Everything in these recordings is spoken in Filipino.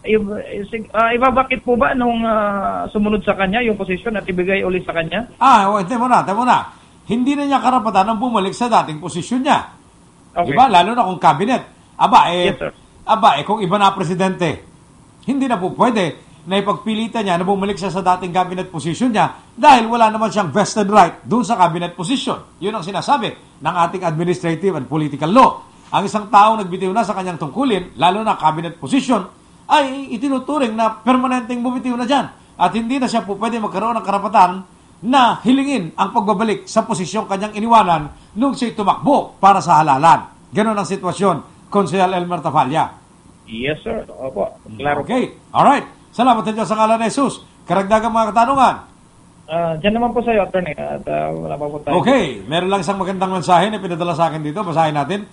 ibabakit po ba nung sumunod sa kanya yung posisyon at ibigay ulit sa kanya? Temo na. Hindi na niya karapatan ang bumalik sa dating posisyon niya. Okay. Diba? Lalo na kung cabinet. Yes, sir. Kung iba na presidente, hindi na po pwede na ipagpilitan niya na bumalik siya sa dating cabinet position niya dahil wala naman siyang vested right dun sa cabinet position. Yun ang sinasabi ng ating administrative and political law. Ang isang taong nagbitiw na sa kanyang tungkulin, lalo na cabinet position, ay itinuturing na permanenteng bumitiw na dyan. At hindi na siya po pwede magkaroon ng karapatan na hilingin ang pagbabalik sa posisyong kanyang iniwanan nung siya'y tumakbo para sa halalan. Ganon ang sitwasyon, Konsehal Elmer Tafalla. Yes, sir. Opo. Klaro. Okay. Alright. Salamat sa Diyos sa ngalan ni Jesus. Karagdagang mga katanungan. Diyan naman po sa iyo, Attorney. At wala pa po tayo. Okay. Meron lang isang magandang mensahe na pinadala sa akin dito. Basahin natin.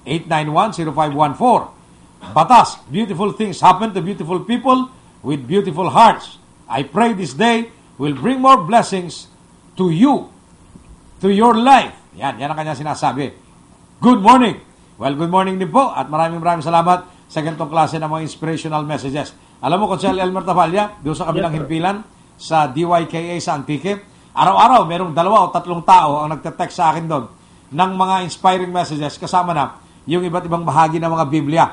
0923-891-0514. Batas. Beautiful things happen to beautiful people with beautiful hearts. I pray this day will bring more blessings to you, to your life. Yan ang kanya sinasabi. Good morning. Well, good morning din po at maraming salamat sa ganitong klase ng mga inspirational messages. Alam mo, Konsehal Elmer Tafalla, doon sa kabilang himpilan, sa DYKA sa Antique, araw-araw, merong 2 o 3 tao ang nagte-text sa akin doon ng mga inspiring messages, kasama na yung iba't ibang bahagi ng mga Biblia.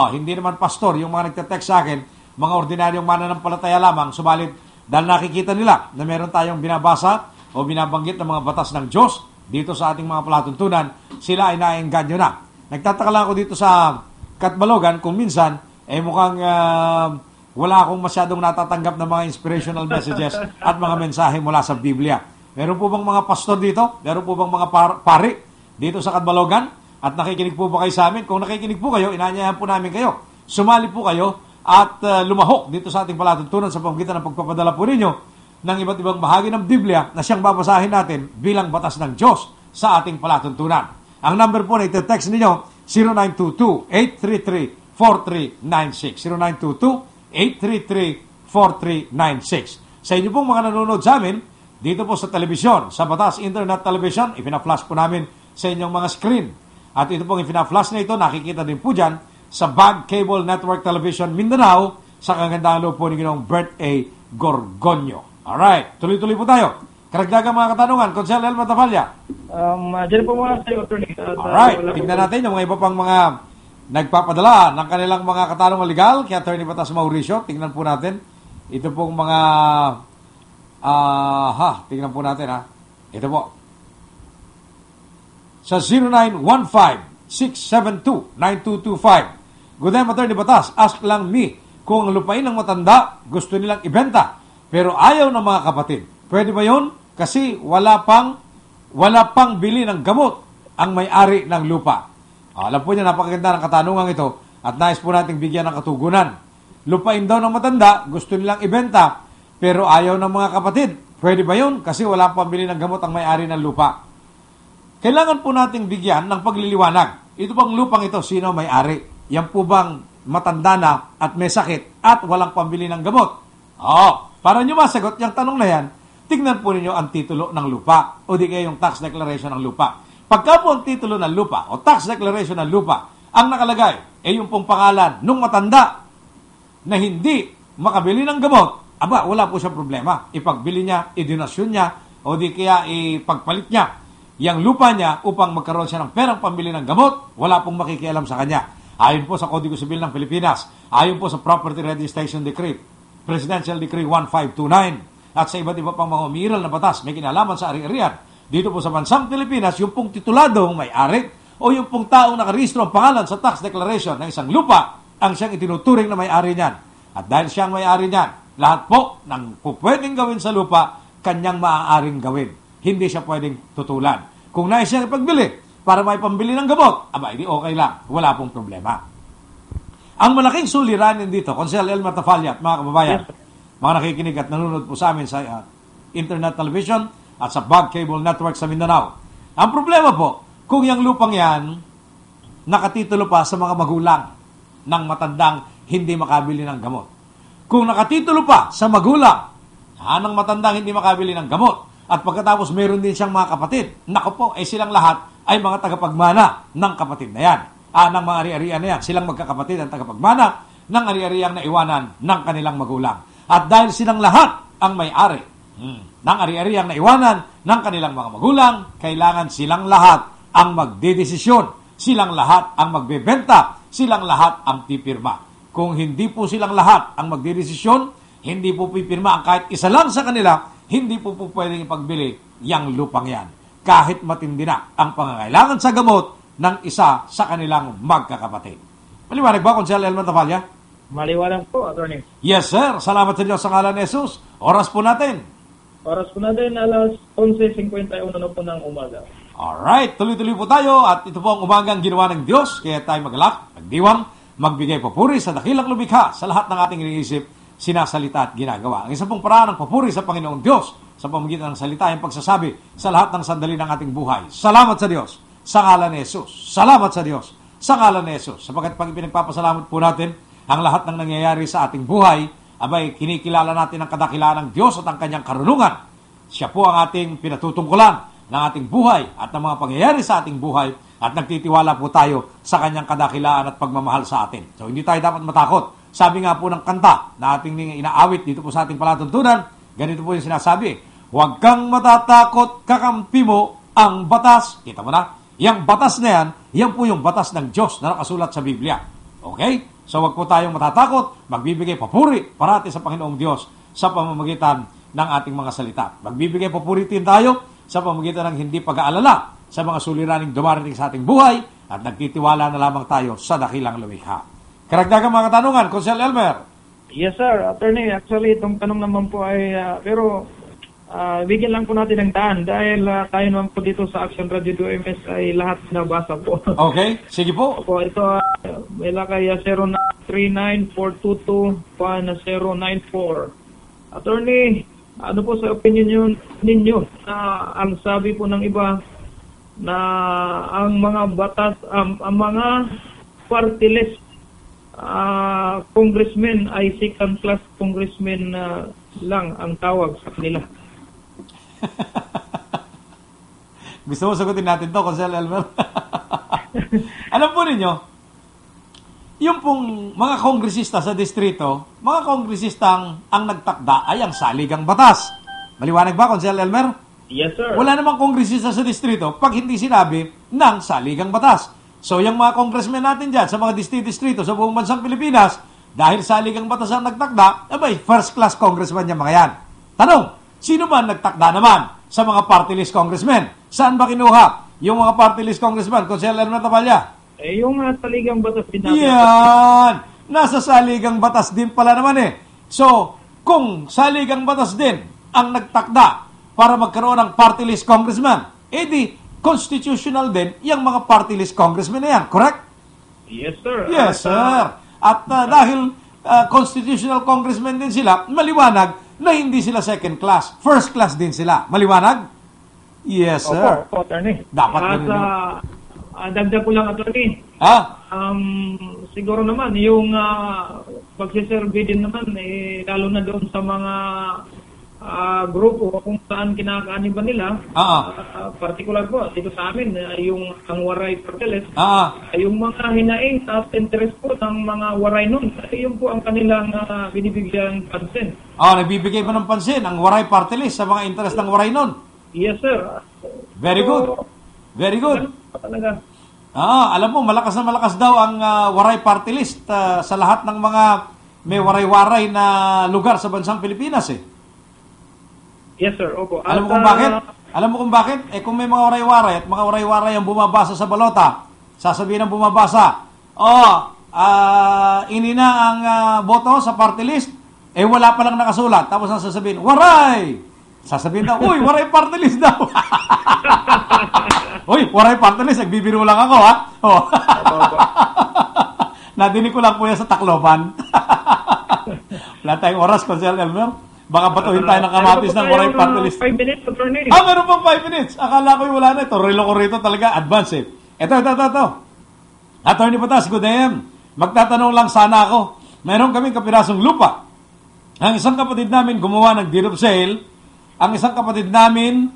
Hindi naman pastor, yung mga nagte-text sa akin, mga ordinaryong mananampalataya lamang, subalit dahil nakikita nila na meron tayong binabasa o binabanggit ng mga batas ng Diyos dito sa ating mga palatuntunan, sila ay naengganyo na. Nagtataka lang ako dito sa Katbalogan kung minsan mukhang wala akong masyadong natatanggap ng mga inspirational messages at mga mensahe mula sa Biblia. Meron po bang mga pastor dito? Meron po bang mga pari dito sa Katbalogan? At nakikinig po ba kayo sa amin? Kung nakikinig po kayo, inaanyayahan po namin kayo. Sumali po kayo at lumahok dito sa ating palatuntunan sa pamamagitan ng pagpapadala po ninyo ng iba't ibang bahagi ng Biblia na siyang babasahin natin bilang batas ng Diyos sa ating palatuntunan. Ang number po na ite-text ninyo, 0922-833-4396. 0922-833-4396. Sa inyo pong mga nanonood sa amin, dito po sa telebisyon, sa Batas Internet Television, ipina-flash po namin sa inyong mga screen. At ito pong ipina-flash na ito, nakikita din po dyan sa Bag Cable Network Television Mindanao sa kagandahan loob po ni Ginoong Bert A. Gorgonio. Alright, tuloy-tuloy po tayo. Karagdagang mga katanungan, Konsehal Elmer Tafalla. Diyan po muna sa iyo, Attorney. Alright, tingnan natin yung mga iba pang mga nagpapadala ng kanilang mga katanungan legal kay Attorney Batas Mauricio. Tingnan po natin. Ito pong mga tingnan po natin ha. Ito po. Sa 0915-672-9225. Good day, Attorney Batas. Ask lang me kung ang lupain ng matanda gusto nilang ibenta pero ayaw ng mga kapatid. Pwede ba yun? Kasi wala pang bili ng gamot ang may-ari ng lupa. Alam po niya, napakaganda ng katanungan ito at nais po nating bigyan ng katugunan. Lupain daw ng matanda, gusto nilang ibenta, pero ayaw ng mga kapatid. Pwede ba yun? Kasi wala pang bili ng gamot ang may-ari ng lupa. Kailangan po nating bigyan ng pagliliwanag. Ito bang lupang ito, sino may-ari? Yan po bang matanda na at may sakit at walang pambili ng gamot? Para nyo masagot yung tanong na yan, tignan po ninyo ang titulo ng lupa o di kaya yung tax declaration ng lupa. Pagka po ang titulo ng lupa o tax declaration ng lupa, ang nakalagay ay yung pong pangalan nung matanda na hindi makabili ng gamot, wala po siyang problema. Ipagbili niya, idonasyon niya, o di kaya ipagpalit niya yung lupa niya upang magkaroon siya ng perang pambili ng gamot, wala pong makikialam sa kanya. Ayon po sa Kodigo Sibil ng Pilipinas, ayon po sa Property Registration Decree, Presidential Decree 1529, at sa iba't iba pang mga umiiral na batas may kinalaman sa ari-arian. Dito po sa bansang Pilipinas, yung pong tituladong may-ari o yung pong taong nakarehistro ang pangalan sa tax declaration ng isang lupa ang siyang itinuturing na may-ari niyan. At dahil siyang may-ari niyan, lahat po ng pwedeng gawin sa lupa, kanyang maaaring gawin. Hindi siya pwedeng tutulan. Kung nais siyang ipagbili para may pambili ng gamot, hindi okay lang. Wala pong problema. Ang malaking suliranin dito, Konsehal Elmer Tafalla at mga kababayan, mga nakikinig at nanonood po sa amin sa internet television at sa Bag Cable Network sa Mindanao. Ang problema po, kung yung lupang yan, nakatitulo pa sa mga magulang ng matandang hindi makabili ng gamot. Kung nakatitulo pa sa magulang ng matandang hindi makabili ng gamot, at pagkatapos meron din siyang mga kapatid, naku po, silang lahat ay mga tagapagmana ng kapatid na yan. Ng mga ari-arian na yan. Silang magkakapatid ang tagapagmana ng ari-ariang naiwanan ng kanilang magulang. At dahil silang lahat ang may-ari ng ari-ariang naiwanan ng kanilang mga magulang, kailangan silang lahat ang magdedesisyon, silang lahat ang magbebenta, silang lahat ang pipirma. Kung hindi po silang lahat ang magdedesisyon, hindi po pipirma ang kahit isa lang sa kanila, hindi po pwedeng ipagbili yang lupang yan. Kahit matindi na ang pangangailangan sa gamot ng isa sa kanilang magkakapatid. Maliwanag ba, Konsehal Elmer Tapalya? Maliwanag po, Attorney. Yes, sir. Salamat sa Diyos sa ngalan ni Jesus. Oras po natin. Oras po natin, alas 11:51 na po ng umaga. Alright, tuloy-tuloy po tayo at ito po ang umagang ginawa ng Diyos. Kaya tayo magalak, magdiwang, magbigay papuri sa dakilang lumikha sa lahat ng ating iniisip, sinasalita at ginagawa. Ang isa pong paraan ng papuri sa Panginoong Diyos sa pamagitan ng salita ay pagsasabi sa lahat ng sandali ng ating buhay. Salamat sa Diyos sa ngalan ni Jesus. Salamat sa Diyos sa ngalan ni Jesus. Sapagkat pag pinagpapasalamat po natin ang lahat ng nangyayari sa ating buhay, abay kinikilala natin ang kadakilaan ng Diyos at ang kanyang karunungan. Siya po ang ating pinatutungkulan ng ating buhay at ng mga pangyayari sa ating buhay at nagtitiwala po tayo sa kanyang kadakilaan at pagmamahal sa atin. So hindi tayo dapat matakot. Sabi nga po ng kanta na ating inaawit dito po sa ating palatuntunan, ganito po yung sinasabi, huwag kang matatakot, kakampi mo ang batas. Kita mo na? Yang batas na yan po yung batas ng Diyos na nakasulat sa Biblia. Okay? So huwag po tayong matatakot, magbibigay papuri parati sa Panginoong Diyos sa pamamagitan ng ating mga salita. Magbibigay papuri din tayo sa pamamagitan ng hindi pag-aalala sa mga suliraning dumarating sa ating buhay at nagtitiwala na lamang tayo sa dakilang lumikha. Karagdagang mga katanungan, Konsehal Elmer. Yes, sir. Attorney, actually, itong tanong naman po ay, bigyan lang po natin ng daan dahil tayo naman po dito sa Action Radio DOMS ay lahat nabasa po. Okay, sige po. Opo, ito, may lakay 0932-422-1094. Attorney, ano po sa opinion ninyo na ang sabi po ng iba na ang mga batas, ang mga party list congressmen ay second class congressmen lang ang tawag sa kanila. Gusto mo sagutin natin to, Konsehal Elmer? Alam po ninyo, yung pong mga kongresista sa distrito, mga kongresistang ang nagtakda ay ang saligang batas. Maliwanag ba, Konsehal Elmer? Yes, sir. Wala namang kongresista sa distrito pag hindi sinabi ng saligang batas. So, yung mga congressmen natin dyan sa mga distrito sa buong bansang Pilipinas, dahil saligang batas ang nagtakda, abay, first class congressman yung mga yan. Tanong, sino man nagtakda naman sa mga party list congressmen? Saan ba kinuha yung mga party list congressman? Konsehal Elmer Tapalya? Yung saligang batas din natin. Yan! Nasa saligang batas din pala naman eh. So, kung saligang batas din ang nagtakda para magkaroon ng party list congressman, edi constitutional din yung mga party list congressmen na yan, correct? Yes, sir. Yes, sir. At dahil constitutional congressmen din sila, maliwanag na hindi sila second class. First class din sila. Maliwanag? Yes, sir. Opo, attorney. Dapat at ganun dagdag ko lang, attorney. Siguro naman, yung pagsiserve din naman, lalo na doon sa mga grupo kung saan kinakaaniban nila, particular po, dito sa amin, yung ang Waray Parteles, yung mga hinaing at interest po ng mga Waray nun, yun po ang kanilang binibigyan pansin. Nagbibigay ba ng pansin ang Waray Parteles sa mga interest ng Waray nun? Yes, sir. Very good. Very good. Talaga. Alam mo, malakas na malakas daw ang Waray Party List sa lahat ng mga may waray-waray na lugar sa bansang Pilipinas eh. Yes, sir. Opo. Alam mo kung bakit? Alam mo kung bakit? Kung may mga waray-waray at mga waray-waray ang bumabasa sa balota, sasabihin ng bumabasa, ini na ang boto sa party list, wala pa lang nakasulat. Tapos ang sasabihin, waray! Sasabihin daw, uy, waray party list daw. Uy, waray party list, nagbibiro lang ako, ha? Nadinig ko lang po yan sa Tacloban. Wala tayong oras, Konsehal Elmer. Baka batuhin tayo ng kamatis ng waray party list. 5 minutes, attorney. Meron pang 5 minutes. Akala ko wala na ito. Relo ko rito talaga. Advance eh. Ito. Attorney Batas, good AM. Magtatanong lang sana ako. Meron kaming kapirasong lupa. Ang isang kapatid namin gumawa ng deed of sale. Ang isang kapatid namin